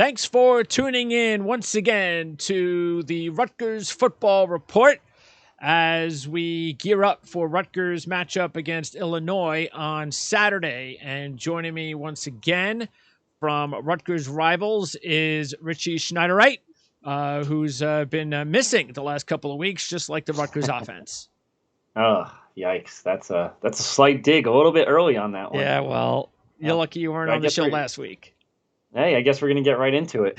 Thanks for tuning in once again to the Rutgers Football Report as we gear up for Rutgers' matchup against Illinois on Saturday. And joining me once again from Rutgers Rivals is Richie Schnyderite, who's been missing the last couple of weeks, just like the Rutgers offense. Oh, yikes. That's a slight dig, a little bit early on that one. Yeah, well, you're lucky you weren't on the show last week. Hey, I guess we're going to get right into it.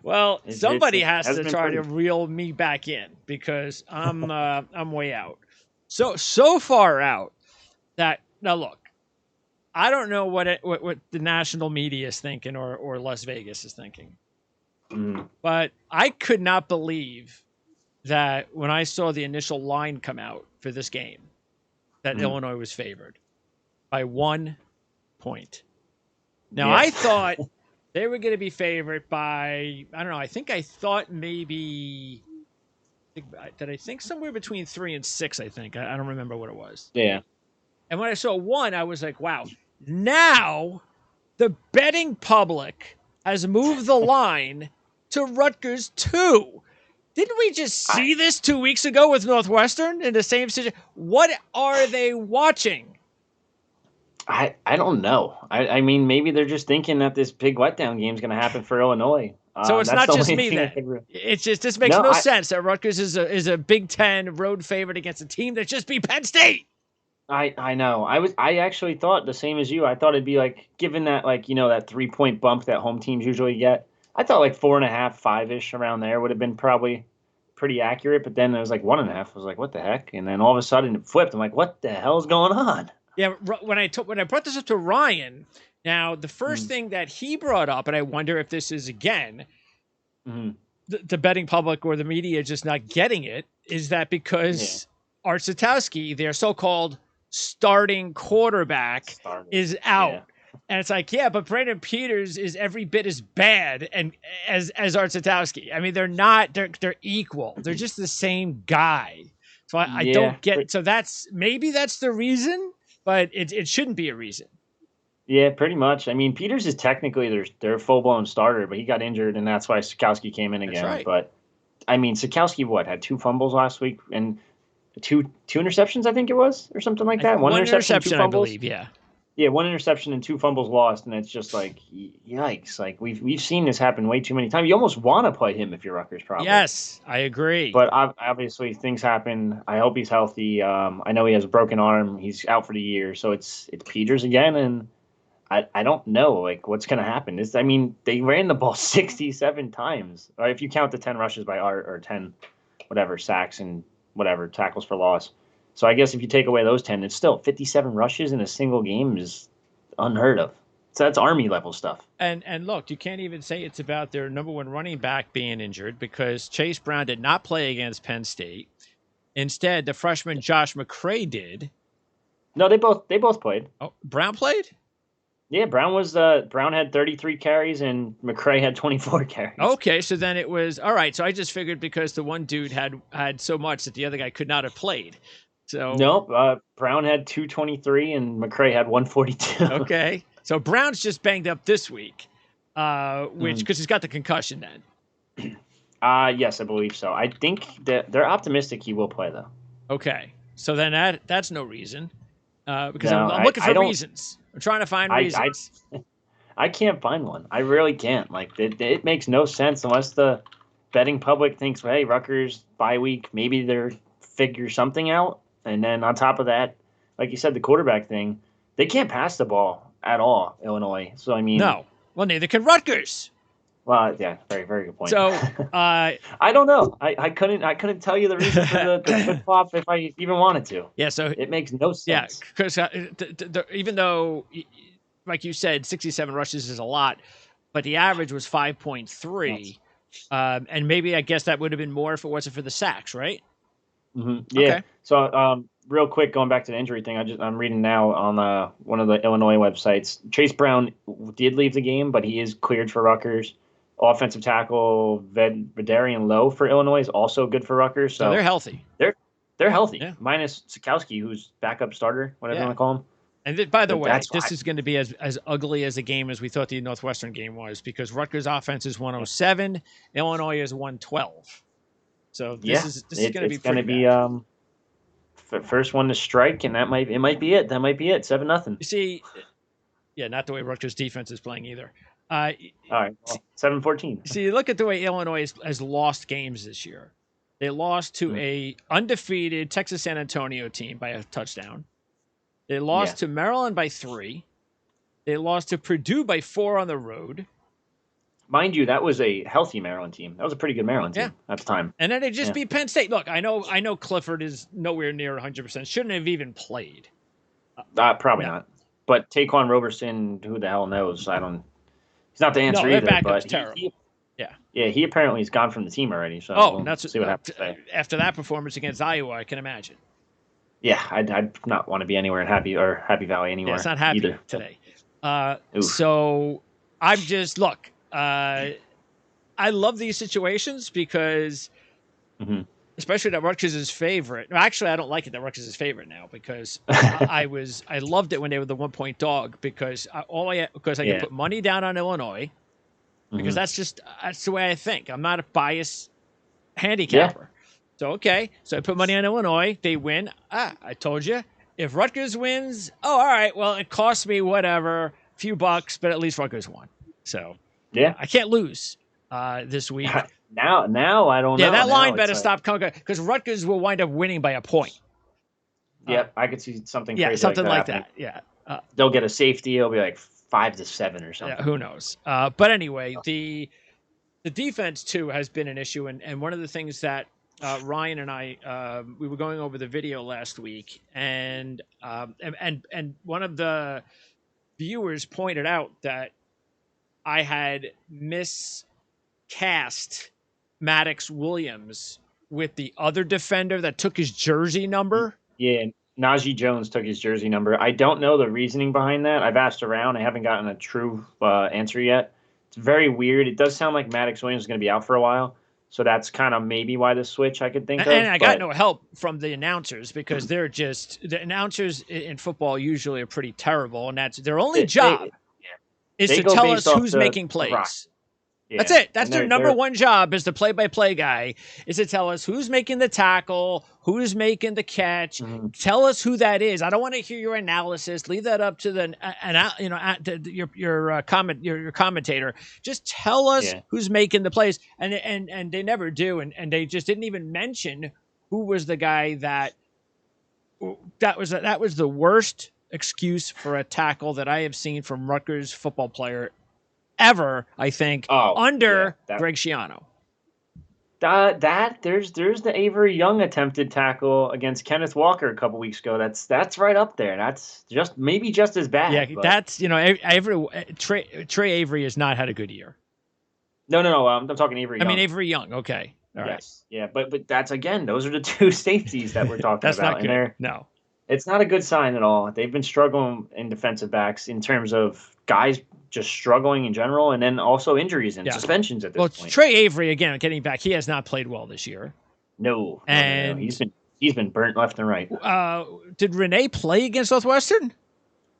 Well, somebody has to try to reel me back in because I'm way out. So far out that now look, I don't know what the national media is thinking or Las Vegas is thinking. But I could not believe that when I saw the initial line come out for this game that Illinois was favored by 1 point. Now, I thought they were going to be favored by, I don't know, I thought maybe, did I think somewhere between 3 and 6, I think. I don't remember what it was. Yeah. And when I saw 1, I was like, wow, now the betting public has moved the line to Rutgers 2. Didn't we just see this 2 weeks ago with Northwestern in the same situation? What are they watching? I don't know. I mean, maybe they're just thinking that this big letdown game is going to happen for Illinois. So it's not just me then. It's just this makes no sense that Rutgers is a Big Ten road favorite against a team that just beat Penn State. I know. I actually thought the same as you. I thought it'd be like, given that that 3-point bump that home teams usually get. I thought like 4.5, 5-ish around there would have been probably pretty accurate. But then it was like 1.5. I was like, what the heck? And then all of a sudden it flipped. I'm like, what the hell is going on? Yeah, when I brought this up to Ryan, now the first thing that he brought up, and I wonder if this is again the betting public or the media just not getting it, is that because Art Satowski, their so-called starting quarterback, is out. Yeah. And it's like, yeah, but Brandon Peters is every bit as bad and as Art Satowski. I mean, they're equal. They're just the same guy. So I don't get it. So maybe that's the reason. But it shouldn't be a reason. Yeah, pretty much. I mean, Peters is technically their full-blown starter, but he got injured, and that's why Sikowski came in again. Right. But, I mean, Sikowski, had 2 fumbles last week and two interceptions, I think it was, or something like that? One interception, 2 fumbles. I believe, yeah. Yeah, 1 interception and 2 fumbles lost, and it's just like, yikes. Like, we've seen this happen way too many times. You almost want to play him if you're Rutgers, probably. Yes, I agree. But obviously, things happen. I hope he's healthy. I know he has a broken arm. He's out for the year. So it's Peters again, and I don't know, what's going to happen. They ran the ball 67 times, or if you count the 10 rushes by Art, or 10, sacks and tackles for loss. So I guess if you take away those 10, it's still 57 rushes in a single game is unheard of. So that's Army level stuff. And look, you can't even say it's about their number 1 running back being injured because Chase Brown did not play against Penn State. Instead, the freshman Josh McCray did. No, they both played. Oh, Brown played? Yeah, Brown had 33 carries and McCray had 24 carries. Okay, so then it was all right. So I just figured because the one dude had so much that the other guy could not have played. So nope, Brown had 223 and McCray had 142. Okay, so Brown's just banged up this week, which because he's got the concussion then. Yes, I believe so. I think that they're optimistic he will play though. Okay, so then that's no reason, because I'm looking for reasons. I'm trying to find reasons. I can't find one. I really can't. It makes no sense unless the betting public thinks, hey, Rutgers bye week, maybe they're figure something out. And then on top of that, like you said, the quarterback thing, they can't pass the ball at all, Illinois. So, I mean... No. Well, neither can Rutgers. Well, yeah, very, very good point. So, I don't know. I couldn't tell you the reason for the flip-flop if I even wanted to. Yeah, so... It makes no sense. Yeah, because even though, like you said, 67 rushes is a lot, but the average was 5.3. And maybe, I guess that would have been more if it wasn't for the sacks, right? Mm-hmm. Yeah. Okay. So, real quick, going back to the injury thing, I'm reading now on one of the Illinois websites. Chase Brown did leave the game, but he is cleared for Rutgers. Offensive tackle Vedarian Lowe for Illinois is also good for Rutgers. So they're healthy. They're healthy, minus Sikowski, who's backup starter, whatever you want to call him. And by the way, this is going to be as ugly as a game as we thought the Northwestern game was, because Rutgers offense is 107, Illinois is 112. So this is going to be pretty bad. First one to strike, and it might be it. That might be it. 7-0. You see, yeah, not the way Rutgers defense is playing either. All right, well, 7-14. See, look at the way Illinois has lost games this year. They lost to a undefeated Texas San Antonio team by a touchdown. They lost to Maryland by 3. They lost to Purdue by 4 on the road. Mind you, that was a healthy Maryland team. That was a pretty good Maryland team at the time. And then they just beat Penn State. Look, I know Clifford is nowhere near 100%. Shouldn't have even played. Probably not. But Taquan Roberson, who the hell knows? He's not the answer either. Backup's terrible. He apparently is gone from the team already. So we'll see what happens today. After that performance against Iowa, I can imagine. Yeah, I'd not want to be anywhere in Happy Valley anymore. Yeah, it's not happy either today. So I'm just I love these situations because, especially that Rutgers is favorite. Actually, I don't like it that Rutgers is favorite now, because I loved it when they were the 1-point dog, because I can put money down on Illinois, because that's the way I think. I'm not a biased handicapper. Yeah. So, so I put money on Illinois. They win. I told you. If Rutgers wins, all right, well, it cost me whatever, a few bucks, but at least Rutgers won. So, I can't lose this week. Now I don't know. Yeah, that line better stop coming, because Rutgers will wind up winning by a point. Yep, I could see something crazy something like that. Yeah. They'll get a safety. It'll be like 5-7 or something. Yeah, who knows? But anyway, the defense, too, has been an issue. And one of the things that Ryan and I, we were going over the video last week, and one of the viewers pointed out that I had miscast Maddox Williams with the other defender that took his jersey number. Yeah, Najee Jones took his jersey number. I don't know the reasoning behind that. I've asked around. I haven't gotten a true answer yet. It's very weird. It does sound like Maddox Williams is going to be out for a while. So that's kind of maybe why the switch I could think of. And I got no help from the announcers, because they're the announcers in football usually are pretty terrible, and that's their only job is to tell us who's making plays. Yeah. That's it. That's their number one job, is the play-by-play guy, is to tell us who's making the tackle, who's making the catch. Tell us who that is. I don't want to hear your analysis. Leave that up to your commentator. Just tell us who's making the plays, and they never do, and they just didn't even mention who was the guy that was the worst excuse for a tackle that I have seen from Rutgers football player ever, I think, under Greg Schiano. There's the Avery Young attempted tackle against Kenneth Walker a couple weeks ago. That's right up there. That's maybe just as bad. Yeah, that's Trey Avery has not had a good year. No. I'm talking Avery Young. I mean Avery Young. Okay, all right. Yeah, but that's, again, those are the two safeties that we're talking that's about. Not good. No, it's not a good sign at all. They've been struggling in defensive backs in terms of guys just struggling in general, and then also injuries and suspensions at this point. Well, Trey Avery, again, getting back, he has not played well this year. No. He's been burnt left and right. Did Renee play against Northwestern?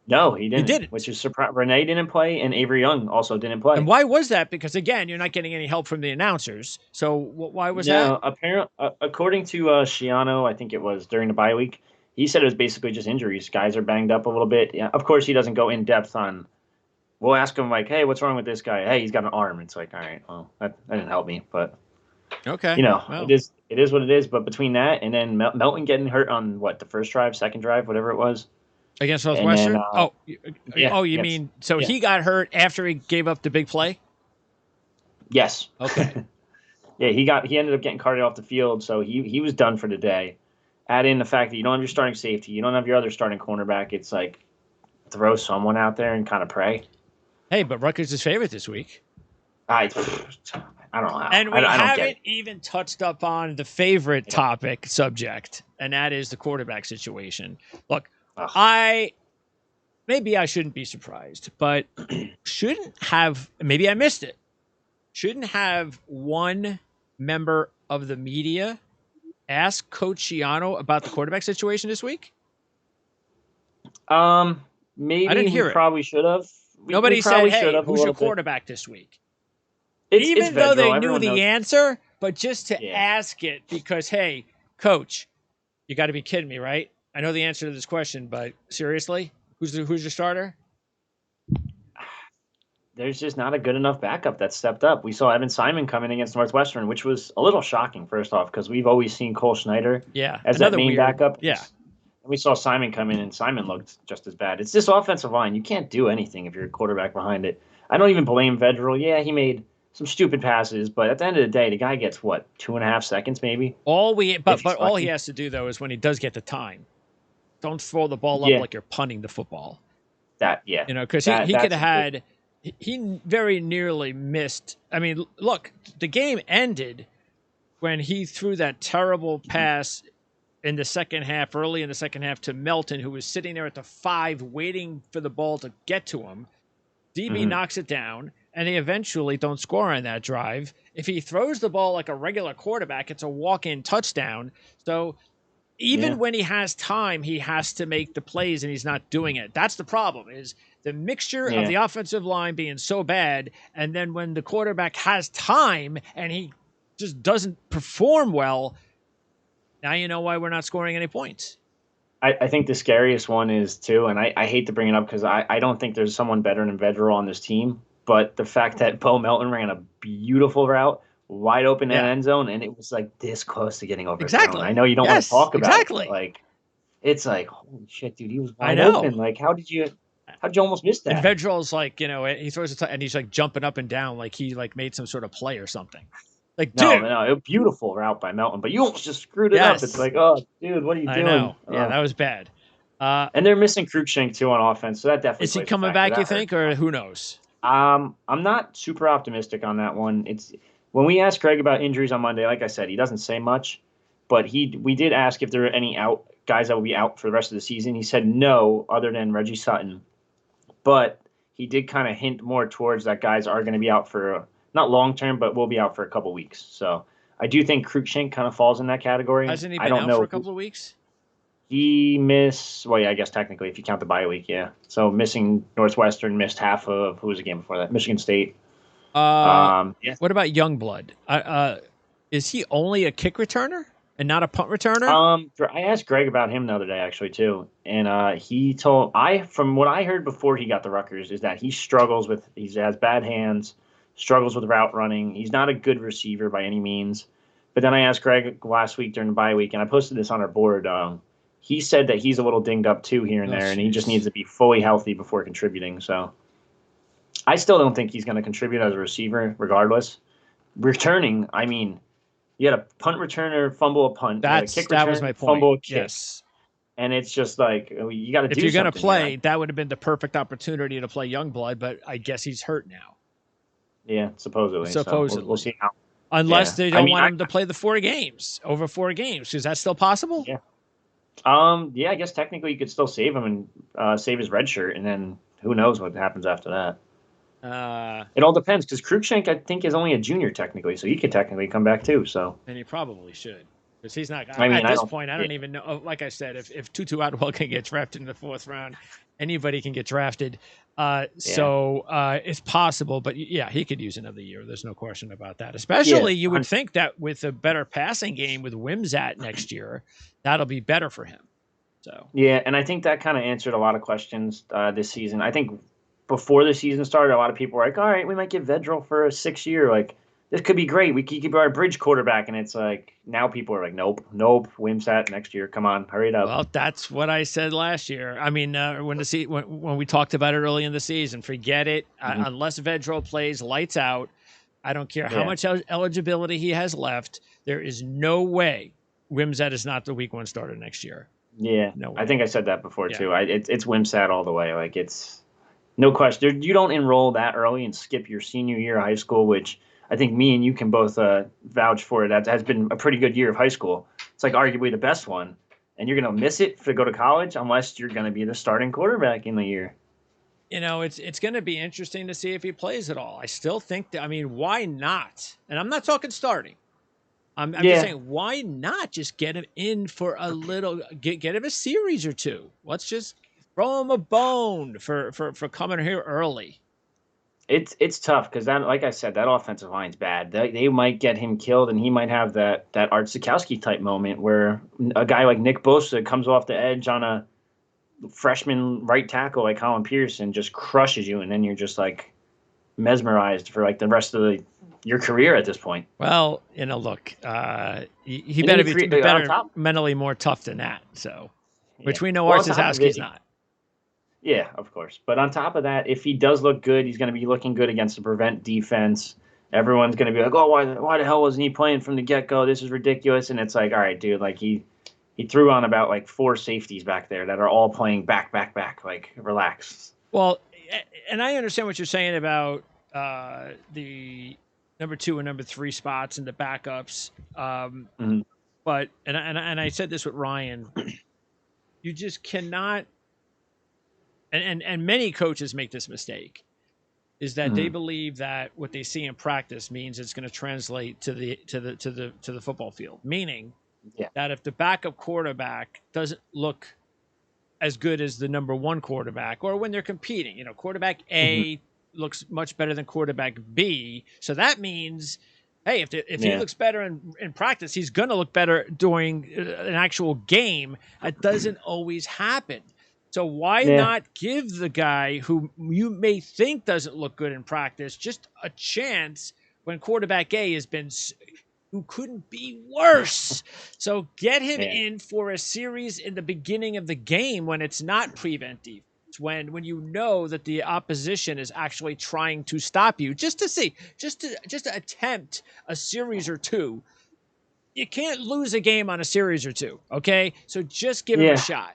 No, he didn't. Which is surprising. Renee didn't play, and Avery Young also didn't play. And why was that? Because, again, you're not getting any help from the announcers. So why was that? Apparently, according to Schiano, I think it was during the bye week, he said it was basically just injuries. Guys are banged up a little bit. Yeah, of course, he doesn't go in depth on. We'll ask him, like, hey, what's wrong with this guy? Hey, he's got an arm. It's like, all right, well, that didn't help me. But, it is what it is. But between that and then Melton getting hurt on, the first drive, second drive, whatever it was. Against Northwestern? You mean, he got hurt after he gave up the big play? Yes. Okay. He ended up getting carted off the field, so he was done for the day. Add in the fact that you don't have your starting safety, you don't have your other starting cornerback. It's like, throw someone out there and kind of pray. Hey, but Rutgers is favorite this week. I don't know how. And we haven't even touched up on the favorite subject, and that is the quarterback situation. Look, maybe I shouldn't be surprised, but maybe I missed it. Shouldn't have one member of the media ask Coach Schiano about the quarterback situation this week? Maybe I didn't hear we it. probably should have. Nobody said, "Hey, who's your bit. quarterback this week?" It's Even though they Vedral. knew Everyone the knows. answer, but just to Yeah. ask it because, hey, coach, you got to be kidding me, right? I know the answer to this question, but seriously, who's your starter? There's just not a good enough backup that stepped up. We saw Evan Simon come in against Northwestern, which was a little shocking, first off, because we've always seen Cole Schneider as that main backup. Yeah. And we saw Simon come in, and Simon looked just as bad. It's this offensive line. You can't do anything if you're a quarterback behind it. I don't even blame Vedral. Yeah, he made some stupid passes, but at the end of the day, the guy gets, 2.5 seconds maybe? All he has to do, though, is when he does get the time, don't throw the ball up like you're punting the football. Because he could have had – he very nearly missed. I mean, look, the game ended when he threw that terrible pass in the second half, early in the second half, to Melton, who was sitting there at the 5 waiting for the ball to get to him. DB knocks it down, and they eventually don't score on that drive. If he throws the ball like a regular quarterback, it's a walk-in touchdown. So even when he has time, he has to make the plays, and he's not doing it. That's the problem, is the mixture of the offensive line being so bad, and then when the quarterback has time and he just doesn't perform well, now you know why we're not scoring any points. I think the scariest one is, too, and I hate to bring it up because I don't think there's someone better than Vedral on this team, but the fact that Bo Melton ran a beautiful route, wide open in the end zone, and it was like this close to getting overthrown. Exactly. I know you don't want to talk about it. Like, it's like, holy shit, dude, he was wide open. Like, how'd you almost miss that? And Vedral's like, he throws and he's like jumping up and down like he like made some sort of play or something. Like, dude. No, a beautiful route by Melton, but you almost just screwed it up. It's like, oh, dude, what are you doing? I know. Yeah, that was bad. And they're missing Cruikshank too on offense, so that definitely is he coming back? You think, or who knows? I'm not super optimistic on that one. It's when we asked Greg about injuries on Monday. Like I said, he doesn't say much, but we did ask if there were any guys that will be out for the rest of the season. He said no, other than Reggie Sutton, but he did kind of hint more towards that guys are going to be out for not long term, but will be out for a couple weeks. So I do think Cruikshank kind of falls in that category. Hasn't he been out for a couple of weeks? He missed, I guess technically if you count the bye week, yeah. So missing Northwestern, missed half of, who was the game before that? Michigan State. What about Youngblood? Is he only a kick returner and not a punt returner? I asked Greg about him the other day actually too, and he told from what I heard before he got the Rutgers is that he has bad hands, struggles with route running. He's not a good receiver by any means. But then I asked Greg last week during the bye week, and I posted this on our board. He said that he's a little dinged up too here and there, and he just needs to be fully healthy before contributing. So I still don't think he's going to contribute as a receiver regardless. Returning, I mean, you had a punt returner fumble a punt. That was my point. Fumble a kick. Yes. And it's just like, you got to do something. If you're going to play, that would have been the perfect opportunity to play Youngblood, but I guess he's hurt now. Yeah, supposedly. So we'll see how. Unless they don't want him to play the 4 games, over 4 games. Is that still possible? Yeah. I guess technically you could still save him and save his red shirt, and then who knows what happens after that. It all depends, because Cruikshank, I think, is only a junior technically, so he could technically come back too. So. And he probably should, because he's not. At this point, I don't even know. Like I said, if Tutu Atwell can get drafted in the 4th round, anybody can get drafted. So it's possible, but yeah, he could use another year. There's no question about that. Especially, you would think that with a better passing game with Wimsatt next year, that'll be better for him. So yeah, and I think that kind of answered a lot of questions this season. I think before the season started, a lot of people were like, "All right, we might get Vedral for a 6th year. Like, this could be great. We could keep our bridge quarterback." And it's like, now people are like, nope, Wimsatt next year. Come on, hurry it up. Well, that's what I said last year. I mean, when we talked about it early in the season, forget it. Unless Vedral plays lights out, I don't care how much eligibility he has left. There is no way Wimsatt is not the week 1 starter next year. Yeah, no way. I think I said that before too. It's Wimsatt all the way. Like, it's no question. You don't enroll that early and skip your senior year of high school, which I think me and you can both vouch for it. That has been a pretty good year of high school. It's like arguably the best one. And you're going to miss it to go to college unless you're going to be the starting quarterback in the year. It's going to be interesting to see if he plays at all. I still think that, why not? And I'm not talking starting. I'm just saying, why not just get him in for a little, get him a series or 2? Let's just throw him a bone for coming here early. It's tough because that, like I said, that offensive line's bad. They might get him killed, and he might have that Art Sikowski type moment where a guy like Nick Bosa comes off the edge on a freshman right tackle like Colin Pearson, just crushes you, and then you're just like mesmerized for like the rest of your career at this point. Well, look, he better be better mentally more tough than that. So, which we know Art Sikowski's not. Yeah, of course. But on top of that, if he does look good, he's going to be looking good against the prevent defense. Everyone's going to be like, oh, why the hell wasn't he playing from the get-go? This is ridiculous. And it's like, all right, dude, like he threw on about like 4 safeties back there that are all playing back. Like, relax. Well, and I understand what you're saying about the number 2 and number 3 spots and the backups. But and I said this with Ryan, you just cannot. And many coaches make this mistake, is that they believe that what they see in practice means it's going to translate to the football field. Meaning that if the backup quarterback doesn't look as good as the number 1 quarterback, or when they're competing, quarterback A looks much better than quarterback B, so that means, hey, if he looks better in practice, he's going to look better during an actual game. That doesn't always happen. So why not give the guy who you may think doesn't look good in practice just a chance when quarterback A has been, who couldn't be worse? So get him in for a series in the beginning of the game when it's not prevent defense, when you know that the opposition is actually trying to stop you, just to attempt a series or two. You can't lose a game on a series or two, okay? So just give him a shot.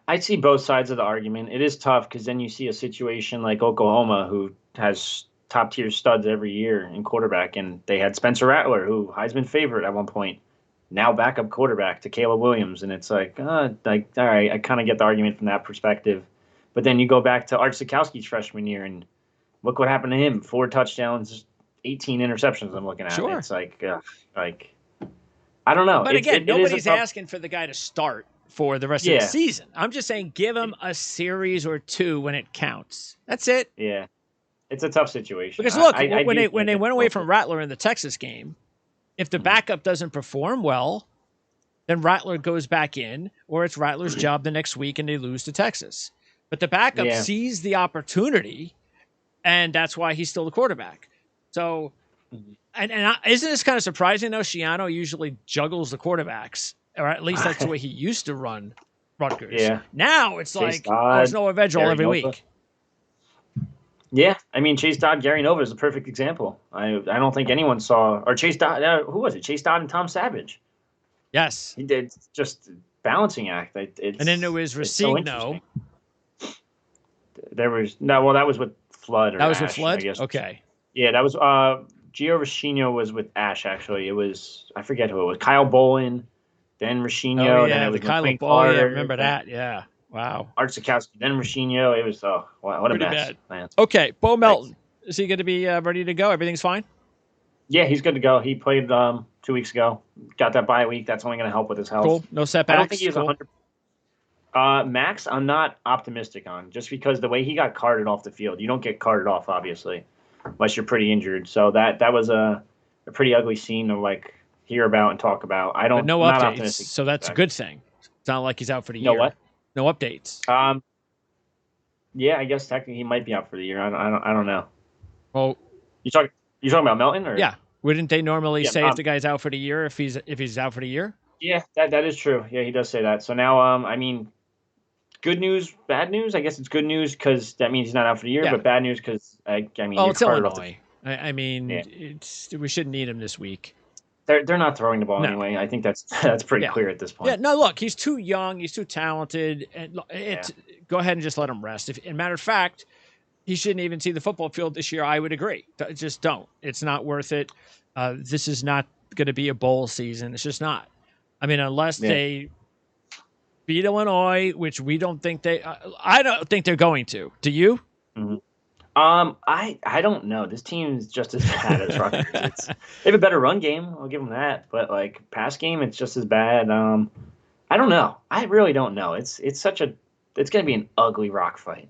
I see both sides of the argument. It is tough because then you see a situation like Oklahoma, who has top-tier studs every year in quarterback, and they had Spencer Rattler, who Heisman favorite at one point, now backup quarterback to Caleb Williams, and it's like, all right, I kind of get the argument from that perspective. But then you go back to Art Sikowski's freshman year, and look what happened to him: 4 touchdowns, 18 interceptions. I'm looking at it. It's like I don't know. But again, nobody's asking for the guy to start for the rest of the season. I'm just saying give him a series or 2 when it counts. That's it. Yeah. It's a tough situation. Because look, when they went away from Rattler in the Texas game, if the backup doesn't perform well, then Rattler goes back in, or it's Rattler's job the next week and they lose to Texas. But the backup sees the opportunity, and that's why he's still the quarterback. So, and isn't this kind of surprising, though? Schiano usually juggles the quarterbacks, or at least that's the way he used to run Rutgers. Yeah. Now it's Chase Dodd, there's Noah Vedral every week. Yeah, I mean, Chase Dodd, Gary Nova is a perfect example. I don't think anyone saw, or Chase Dodd, who was it? Chase Dodd and Tom Savage. Yes. He did just balancing act. And then there was Racigno. There was, that was with Flood. That was with Flood? I guess. Okay. Yeah, that was, Gio Racigno was with Ash, actually. It was, I forget who it was, Kyle Bolin, then Racigno. Then it was Kyle Bolin. Yeah, I remember that, yeah. Wow. Art Sikowski, then Racigno. It was, what a mess. Bad. Man. Okay, Bo Melton. Is he going to be ready to go? Everything's fine? Yeah, he's good to go. He played 2 weeks ago. Got that bye week. That's only going to help with his health. Cool. No setbacks? I don't think he was 100. Max, I'm not optimistic on, just because the way he got carted off the field. You don't get carted off, obviously, unless you're pretty injured. So that was a pretty ugly scene to hear about and talk about. But no updates, so that's a good thing. It's not like he's out for the year. No what? No updates. Yeah, I guess technically he might be out for the year. I don't know. Well, you talking about Melton, or? Yeah, wouldn't they normally say if the guy's out for the year if he's out for the year? Yeah, that is true. Yeah, he does say that. So now, I mean, good news, bad news. I guess it's good news because that means he's not out for the year, but bad news because I mean, it's Illinois. I mean, we shouldn't need him this week. They're not throwing the ball anyway. I think that's pretty clear at this point. Yeah, no, look, he's too young. He's too talented. And go ahead and just let him rest. As a matter of fact, he shouldn't even see the football field this year. I would agree. Just don't. It's not worth it. This is not going to be a bowl season. It's just not. I mean, unless they beat Illinois, which we don't think I don't think they're going to. Do you? Mm-hmm. I don't know. This team is just as bad as Rutgers. They have a better run game. I'll give them that. But pass game, it's just as bad. I don't know. I really don't know. It's such a it's going to be an ugly rock fight.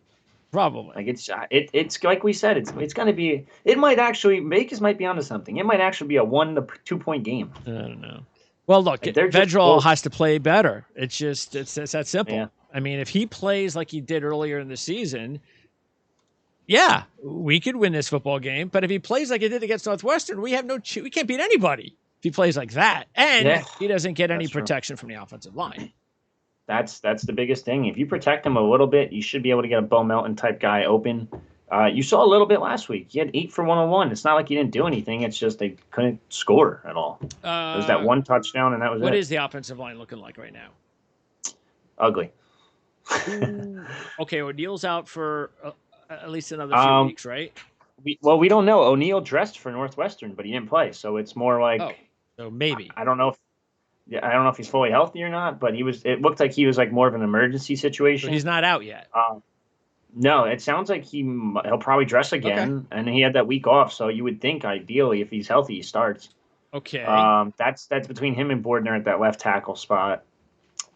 Probably. Like it's like we said, it's going to be. It might actually Vegas might be onto something. It might actually be a 1 to 2 point game. I don't know. Well, look, Like Vedral has to play better. It's that simple. Yeah. I mean, if he plays like he did earlier in the season, yeah, we could win this football game. But if he plays like he did against Northwestern, we can't beat anybody if he plays like that, and he doesn't get any protection from the offensive line. That's the biggest thing. If you protect him a little bit, you should be able to get a Bo Melton type guy open. You saw a little bit last week. He had 8 for 101. It's not like he didn't do anything. It's just they couldn't score at all. It was that one touchdown, and that was it. What is the offensive line looking like right now? Ugly. Okay, O'Neill's out for at least another few weeks, right? We don't know. O'Neill dressed for Northwestern, but he didn't play, so it's more like so maybe. I don't know if he's fully healthy or not, but it looked like he was like more of an emergency situation. But he's not out yet. No, it sounds like he'll probably dress again, and he had that week off, so you would think ideally if he's healthy he starts. Okay. That's between him and Bordner at that left tackle spot.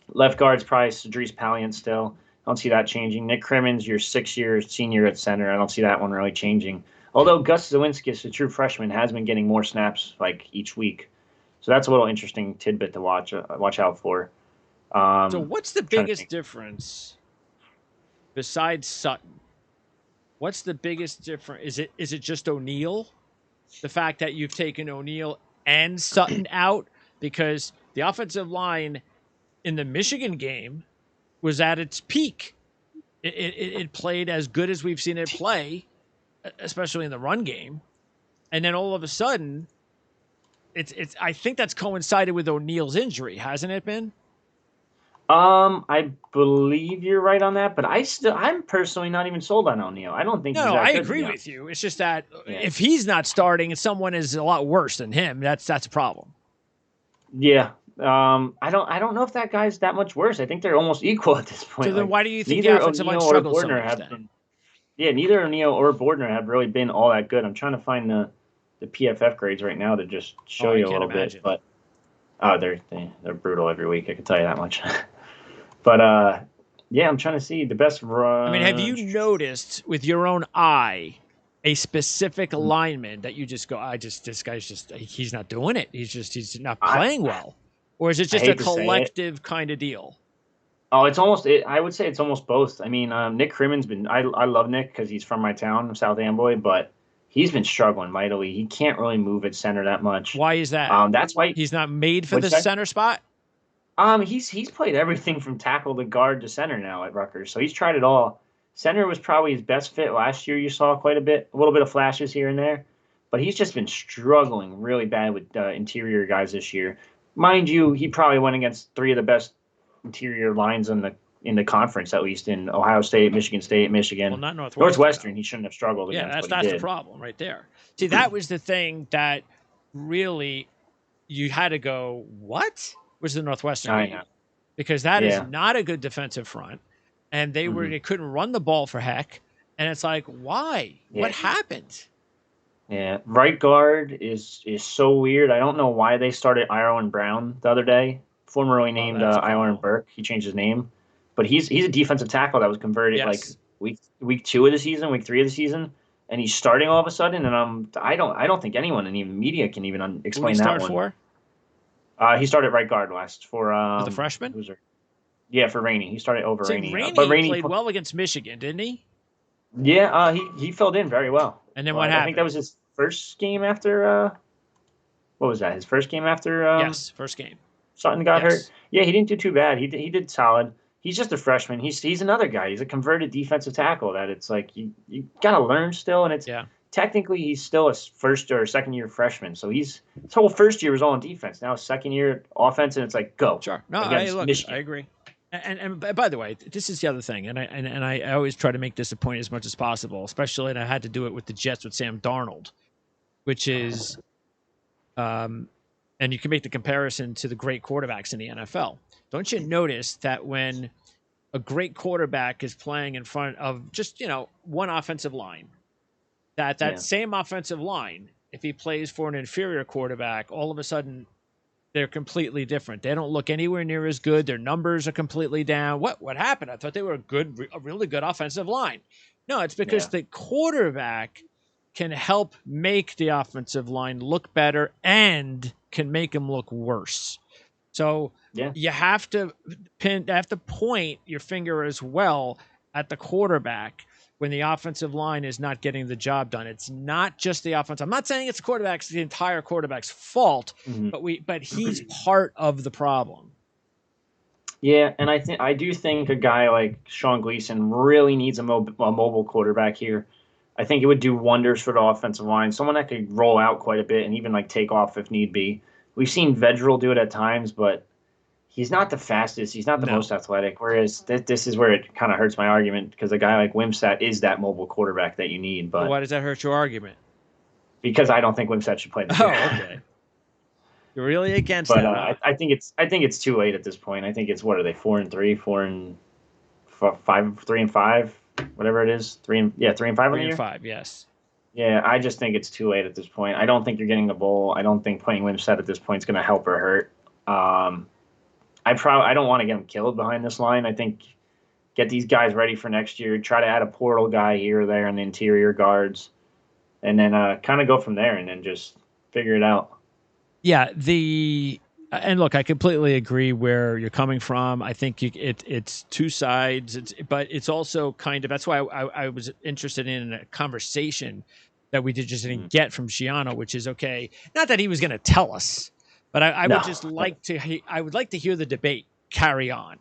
Left guard's probably Cedrice Palliant still. I don't see that changing. Nick Crimmins, your 6-year senior at center. I don't see that one really changing. Although Gus Zawinskis, a true freshman, has been getting more snaps like each week. So that's a little interesting tidbit to watch out for. So what's the biggest difference besides Sutton? What's the biggest difference? Is it just O'Neill? The fact that you've taken O'Neill and Sutton out? Because the offensive line in the Michigan game was at its peak. It played as good as we've seen it play, especially in the run game. And then all of a sudden, I think that's coincided with O'Neill's injury, hasn't it been? I believe you're right on that, but I'm personally not even sold on O'Neill. I don't think. No, I agree with you. It's just that if he's not starting and someone is a lot worse than him, that's a problem. Yeah. I don't know if that guy's that much worse. I think they're almost equal at this point. So then why do you think the offensive line struggles so much then? Neither O'Neill or Bordner have really been all that good. I'm trying to find the PFF grades right now to just show you a little bit, but they're brutal every week. I can tell you that much. But I'm trying to see the best run. I mean, have you noticed with your own eye a specific lineman that you just go, this guy's just he's not doing it. He's not playing well, or is it just a collective kind of deal? Oh, it's almost. I would say it's almost both. I mean, Nick Crimmins been. I love Nick because he's from my town, South Amboy, but he's been struggling mightily. He can't really move at center that much. Why is that? That's why he's not made for the center spot. He's played everything from tackle to guard to center now at Rutgers, so he's tried it all. Center was probably his best fit last year. You saw a little bit of flashes here and there, but he's just been struggling really bad with interior guys this year. Mind you, he probably went against 3 of the best interior lines in the conference, at least in Ohio State, Michigan State, Michigan. Well, not Northwestern. He shouldn't have struggled against. Yeah, that's the problem right there. See, that was the thing that really you had to go, what was the Northwestern game? Because that is not a good defensive front. And they couldn't run the ball for heck. And it's like, why? Yeah. What happened? Yeah. Right guard is so weird. I don't know why they started Iron Brown the other day, formerly named Iron Burke. He changed his name. But he's a defensive tackle that was converted like week 2 of the season, week 3 of the season. And he's starting all of a sudden. And I don't think anyone in even media can even explain that one. For? He started right guard last for the freshman? Yeah, for Rainey. He started over Rainey. But Rainey played well against Michigan, didn't he? Yeah, he filled in very well. And then what happened? I think that was his first game after what was that? His first game after yes, first game. Sutton got hurt. Yeah, he didn't do too bad. He did solid. He's just a freshman. He's another guy. He's a converted defensive tackle that it's like you got to learn still, and it's technically he's still a first or second year freshman. So his whole first year was all on defense. Now his second year offense, and it's like go. Sure. No, I agree. And by the way, this is the other thing, and I always try to make this a point as much as possible, especially, and I had to do it with the Jets with Sam Darnold, which is, and you can make the comparison to the great quarterbacks in the NFL. Don't you notice that when a great quarterback is playing in front of just one offensive line, that same offensive line, if he plays for an inferior quarterback, all of a sudden they're completely different. They don't look anywhere near as good. Their numbers are completely down. What happened? I thought they were a really good offensive line. No, it's because the quarterback can help make the offensive line look better and can make them look worse. So you have to point your finger as well at the quarterback when the offensive line is not getting the job done. It's not just the offense. I'm not saying it's the entire quarterback's fault, but he's part of the problem. Yeah, and I do think a guy like Sean Gleason really needs a mobile quarterback here. I think it would do wonders for the offensive line. Someone that could roll out quite a bit and even like take off if need be. We've seen Vedral do it at times, but he's not the fastest. He's not the most athletic. Whereas this is where it kind of hurts my argument because a guy like Wimsatt is that mobile quarterback that you need. But why does that hurt your argument? Because I don't think Wimsatt should play this year. Oh, okay. You're really against that. But I think it's too late at this point. I think it's what are they 4-3, 3-5, whatever it is. 3-5 on the year. 3-5, yes. Yeah, I just think it's too late at this point. I don't think you're getting the bowl. I don't think playing Wimsatt at this point is going to help or hurt. I don't want to get them killed behind this line. I think get these guys ready for next year. Try to add a portal guy here or there in the interior guards, and then kind of go from there, and then just figure it out. Yeah, and look, I completely agree where you're coming from. I think it's two sides, but it's also kind of that's why I was interested in a conversation that we didn't get from Schiano, which is okay. Not that he was going to tell us, but I would just like to. I would like to hear the debate carry on.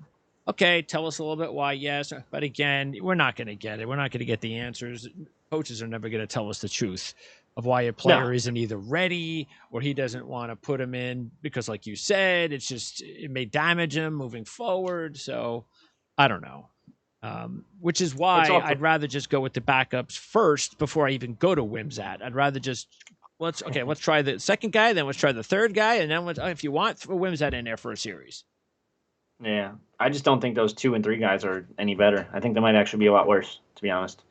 Okay, tell us a little bit why. Yes, but again, we're not going to get it. We're not going to get the answers. Coaches are never going to tell us the truth of why a player isn't either ready or he doesn't want to put him in because, like you said, it may damage him moving forward. So I don't know, which is why I'd rather just go with the backups first before I even go to Wimsatt. I'd rather just let's try the second guy, then let's try the third guy, and then if you want, throw Wimsatt in there for a series. Yeah, I just don't think those 2 and 3 guys are any better. I think they might actually be a lot worse, to be honest.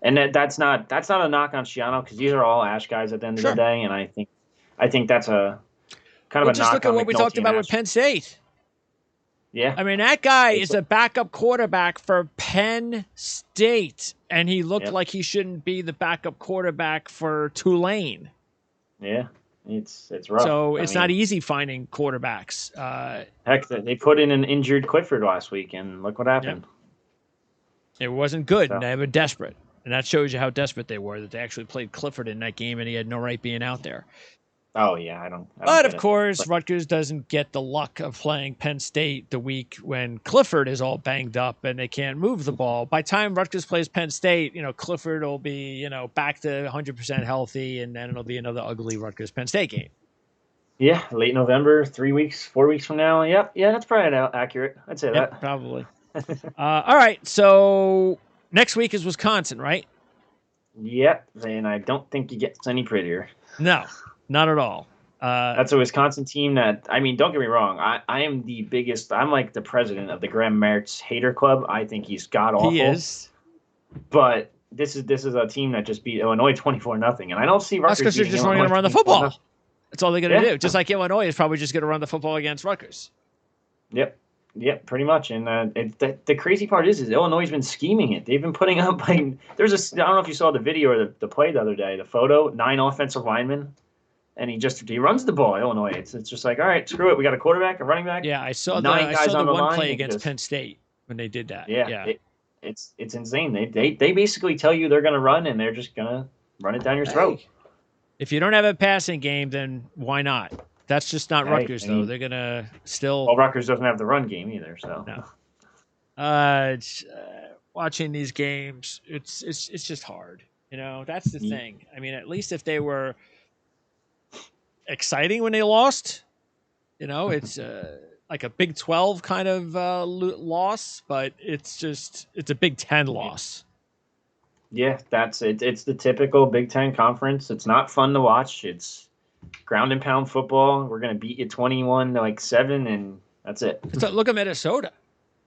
And that's not a knock on Schiano because these are all Ash guys at the end of the day, and I think that's a kind of a knock. Just look at what we talked about with Penn State. Yeah, I mean that guy is a backup quarterback for Penn State, and he looked like he shouldn't be the backup quarterback for Tulane. Yeah, it's rough. So it's not easy finding quarterbacks. Heck, they put in an injured Clifford last week, and look what happened. It wasn't good, and they were desperate. And that shows you how desperate they were, that they actually played Clifford in that game, and he had no right being out there. Oh, yeah, I don't But, of course, Rutgers doesn't get the luck of playing Penn State the week when Clifford is all banged up and they can't move the ball. By the time Rutgers plays Penn State, Clifford will be, back to 100% healthy, and then it'll be another ugly Rutgers-Penn State game. Yeah, late November, 4 weeks from now. Yep, yeah, that's probably accurate. I'd say that. Probably. All right, so next week is Wisconsin, right? Yep, and I don't think it gets any prettier. No, not at all. That's a Wisconsin team that, I mean, don't get me wrong. I am the biggest, I'm like the president of the Graham Mertz hater club. I think he's god-awful. He is. But this is a team that just beat Illinois 24-0. And I don't see Rutgers. That's because they're just going to run the football. That's all they're going to do. Just like Illinois is probably just going to run the football against Rutgers. Yep, pretty much. And the crazy part is Illinois has been scheming it. They've been putting up I don't know if you saw the video or the play the other day, the photo, 9 offensive linemen, and he runs the ball. Illinois. It's just like, all right, screw it. We got a quarterback, a running back. Yeah, I saw the one play against Penn State when they did that. Yeah. It's insane. They basically tell you they're going to run, and they're just going to run it down your throat. If you don't have a passing game, then why not? That's just not Rutgers, though. They're going to still... Well, Rutgers doesn't have the run game either, so... No. Watching these games, it's just hard. That's the thing. I mean, at least if they were exciting when they lost, it's like a Big 12 kind of loss, but it's a Big 10 loss. Yeah, that's it. It's the typical Big 10 conference. It's not fun to watch. It's ground and pound football. We're going to beat you 21-7, and that's it. So look at Minnesota.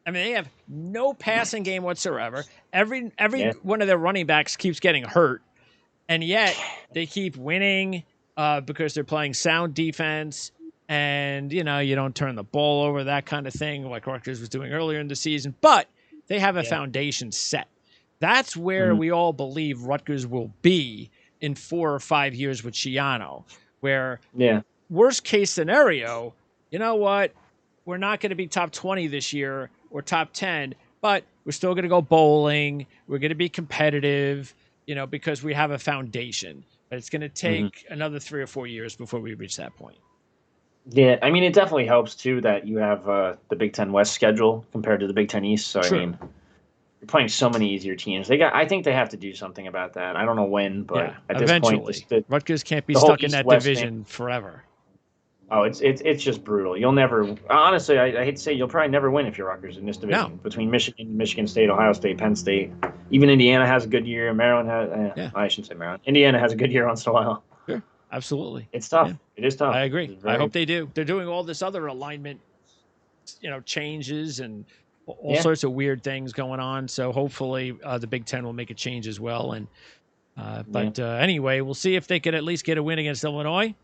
I mean, they have no passing game whatsoever. Every one of their running backs keeps getting hurt, and yet they keep winning because they're playing sound defense. and you don't turn the ball over, that kind of thing, like Rutgers was doing earlier in the season. But they have a foundation set. That's where we all believe Rutgers will be in 4 or 5 years with Schiano, where worst case scenario, you know what? We're not going to be top 20 this year or top 10, but we're still going to go bowling. We're going to be competitive, because we have a foundation. But it's going to take another 3 or 4 years before we reach that point. Yeah, I mean, it definitely helps, too, that you have the Big Ten West schedule compared to the Big Ten East. So, True. I mean, you're playing so many easier teams. I think they have to do something about that. I don't know when, but at this point, Rutgers can't be stuck in that division forever. Oh, it's just brutal. You'll never, honestly, I hate to say, you'll probably never win if you're Rutgers in this division. No. Between Michigan State, Ohio State, Penn State, even Indiana has a good year. Maryland has, I shouldn't say Maryland. Indiana has a good year once in a while. Sure, absolutely. It's tough. Yeah. It is tough. I agree. I hope they do. They're doing all this other alignment, changes and all sorts of weird things going on. So hopefully the Big Ten will make a change as well. And anyway, we'll see if they can at least get a win against Illinois.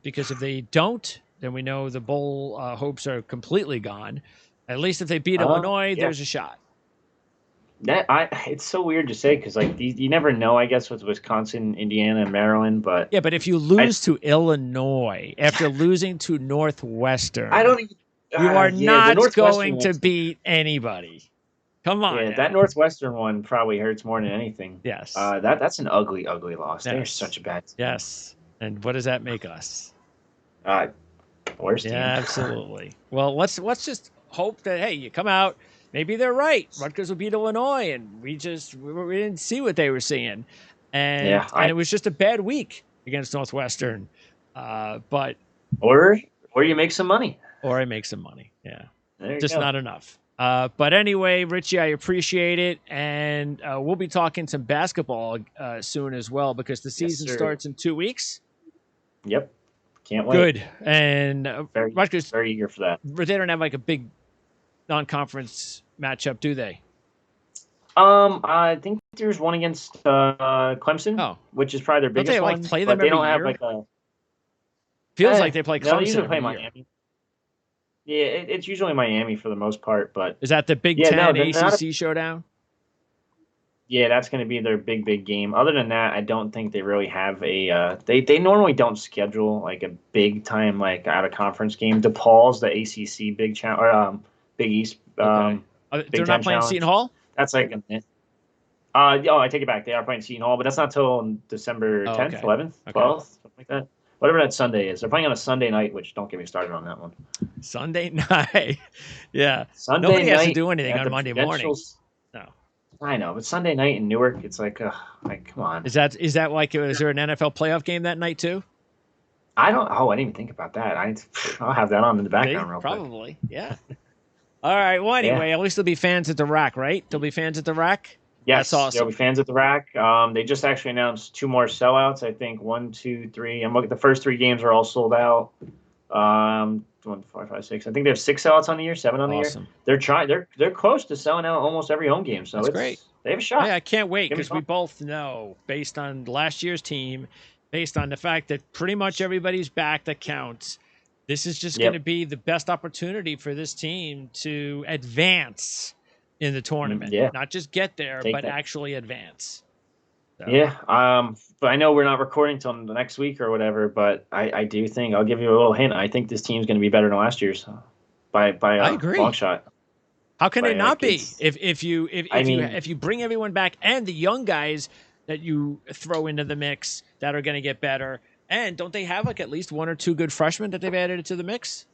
Because if they don't, then we know the bowl hopes are completely gone. At least if they beat Illinois, there's a shot. It's so weird to say because you never know, I guess, with Wisconsin, Indiana, and Maryland. But but if you lose to Illinois after losing to Northwestern, you are not going to beat anybody. Come on. Yeah, that Northwestern one probably hurts more than anything. Yes. That's an ugly, ugly loss. Yes. They're such a bad team. Yes. And what does that make us? Worst team. Yeah, absolutely. Well, let's just hope that, hey, you come out. Maybe they're right. Rutgers will beat Illinois, and we didn't see what they were seeing. And it was just a bad week against Northwestern. But or you make some money. Or I make some money. Yeah. Just not enough. But anyway, Richie, I appreciate it. And we'll be talking some basketball soon as well because the season starts in 2 weeks. Yep. Can't wait. Good. And Rutgers, very eager for that. They don't have like a big non-conference matchup, do they? I think there's one against Clemson, which is probably their biggest one. Play them but they don't year? have Feels like they play Clemson. They usually play Miami. Yeah, it's usually Miami for the most part, but is that the Big Ten ACC showdown? Yeah, that's going to be their big game. Other than that, I don't think they really have a. They normally don't schedule like a big time out of conference game. DePaul's the ACC Big East. They're not playing Seton Hall. That's I take it back. They are playing Seton Hall, but that's not till December 10th, 11th, 12th, something like that. Whatever that Sunday is. They're playing on a Sunday night, which don't get me started on that one. Sunday night. Yeah. Sunday Nobody night has to do anything on Monday morning. No. I know, but Sunday night in Newark, it's come on. Is that is there an NFL playoff game that night too? I didn't even think about that. I'll have that on in the background real quick. Probably, yeah. All right. Well, anyway, at least there'll be fans at the Rack, right? There'll be fans at the Rack. Yes, that's awesome. There'll be fans at the Rack. They just actually announced 2 more sellouts. I think 1, 2, 3. I'm looking. The first 3 games are all sold out. 1, 4, 5, 6. I think they have 6 sellouts on the year, 7 on the year. They're trying. They're close to selling out almost every home game. So that's great. They have a shot. Yeah, I can't wait because we both know, based on last year's team, based on the fact that pretty much everybody's back that counts, this is just going to be the best opportunity for this team to advance in the tournament. Yeah. Not just get there, but actually advance. So. Yeah. But I know we're not recording till the next week or whatever, but I do think, I'll give you a little hint. I think this team's going to be better than last year's by a long shot. How can it not be? If you bring everyone back and the young guys that you throw into the mix that are going to get better, and don't they have at least 1 or 2 good freshmen that they've added to the mix?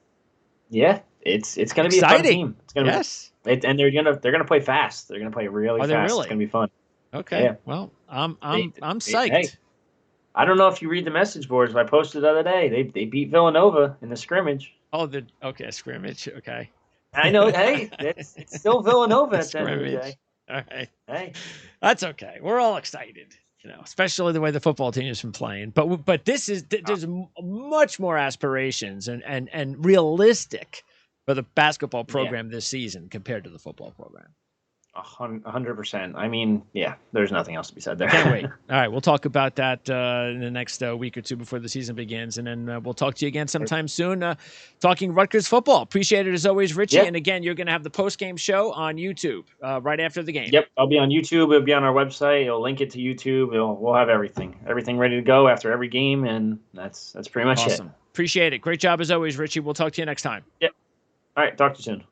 Yeah, it's going to be a fun team. It's going to and they're gonna play fast. They're gonna play really fast. It's gonna be fun. Okay. Yeah. Well, I'm psyched. Hey, I don't know if you read the message boards, but I posted the other day. They beat Villanova in the scrimmage. Oh, scrimmage. Okay. I know. Hey, it's still Villanova at the end of the day. All right. Hey, that's okay. We're all excited, especially the way the football team has been playing. But there's much more aspirations and realistic for the basketball program this season compared to the football program. 100%. I mean, yeah, there's nothing else to be said there. Can't wait. All right, we'll talk about that in the next week or two before the season begins, and then we'll talk to you again sometime soon. Talking Rutgers football. Appreciate it as always, Richie. Yeah. And again, you're going to have the post-game show on YouTube right after the game. Yep, I'll be on YouTube. It'll be on our website. It'll link it to YouTube. We'll have everything ready to go after every game, and that's pretty much it. Appreciate it. Great job as always, Richie. We'll talk to you next time. Yep. All right, talk to you soon.